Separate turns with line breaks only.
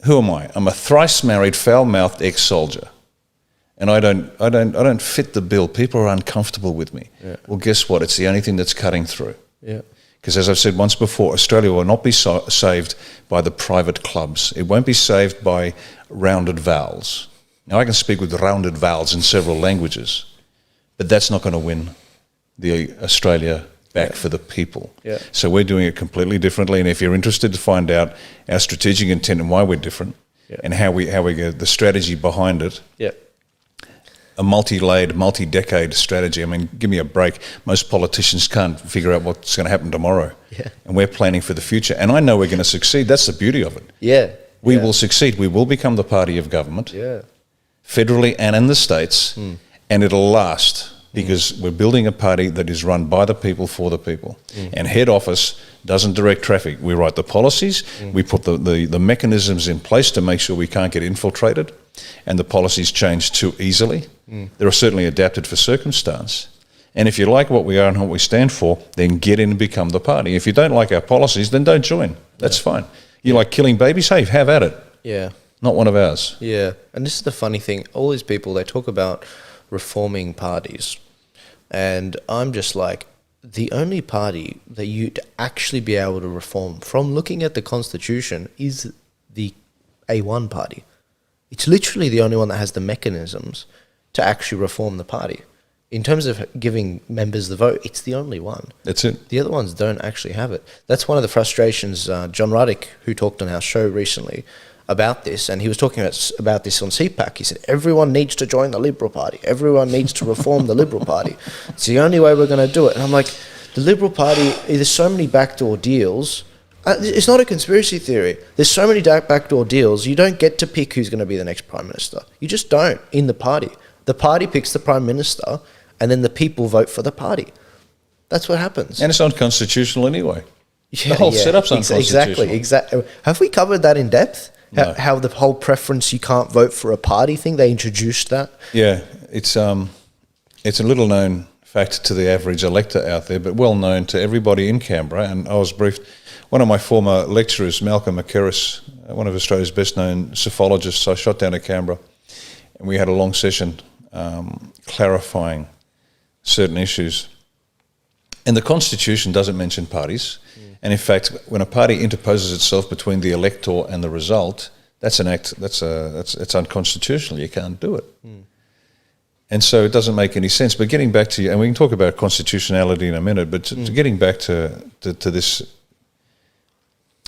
who am I? I'm a thrice-married, foul-mouthed ex-soldier. And I don't fit the bill. People are uncomfortable with me.
Yeah.
Well, guess what? It's the only thing that's cutting through.
Yeah.
Because as I've said once before, Australia will not be saved by the private clubs. It won't be saved by rounded vowels. Now, I can speak with rounded vowels in several languages, but that's not going to win the Australia back for the people.
Yeah.
So we're doing it completely differently. And if you're interested to find out our strategic intent and why we're different, and how we get the strategy behind it, a multi-layered, multi-decade strategy. I mean, give me a break. Most politicians can't figure out what's going to happen tomorrow.
Yeah.
And we're planning for the future. And I know we're going to succeed. That's the beauty of it.
Yeah.
We will succeed. We will become the party of government, federally and in the states, and it'll last because we're building a party that is run by the people, for the people. And head office doesn't direct traffic. We write the policies, we put the mechanisms in place to make sure we can't get infiltrated, and the policies change too easily. They're certainly adapted for circumstance. And if you like what we are and what we stand for, then get in and become the party. If you don't like our policies, then don't join. That's fine. You like killing babies? Hey, have at it.
Yeah.
Not one of ours.
Yeah. And this is the funny thing. All these people, they talk about reforming parties. And I'm just like, the only party that you'd actually be able to reform from looking at the Constitution is the A1 party. It's literally the only one that has the mechanisms to actually reform the party. In terms of giving members the vote, it's the only one.
That's it.
The other ones don't actually have it. That's one of the frustrations. John Ruddick, who talked on our show recently about this, and he was talking about this on CPAC. He said, everyone needs to join the Liberal Party. Everyone needs to reform the Liberal Party. It's the only way we're going to do it. And I'm like, the Liberal Party, there's so many backdoor deals. It's not a conspiracy theory. There's so many backdoor deals. You don't get to pick who's going to be the next Prime Minister. You just don't in the party. The party picks the Prime Minister, and then the people vote for the party. That's what happens.
And it's unconstitutional anyway. The whole setup's unconstitutional.
Exactly. Have we covered that in depth?
No.
How the whole preference, you can't vote for a party thing, they introduced that?
Yeah, it's a little known fact to the average elector out there, but well known to everybody in Canberra. And I was briefed. One of my former lecturers, Malcolm McKerris, one of Australia's best known psephologists, I shot down to Canberra, and we had a long session clarifying certain issues. And the Constitution doesn't mention parties. And in fact, when a party interposes itself between the elector and the result, that's an act. It's unconstitutional. You can't do it. And so it doesn't make any sense. But getting back to, and we can talk about constitutionality in a minute, but to getting back to this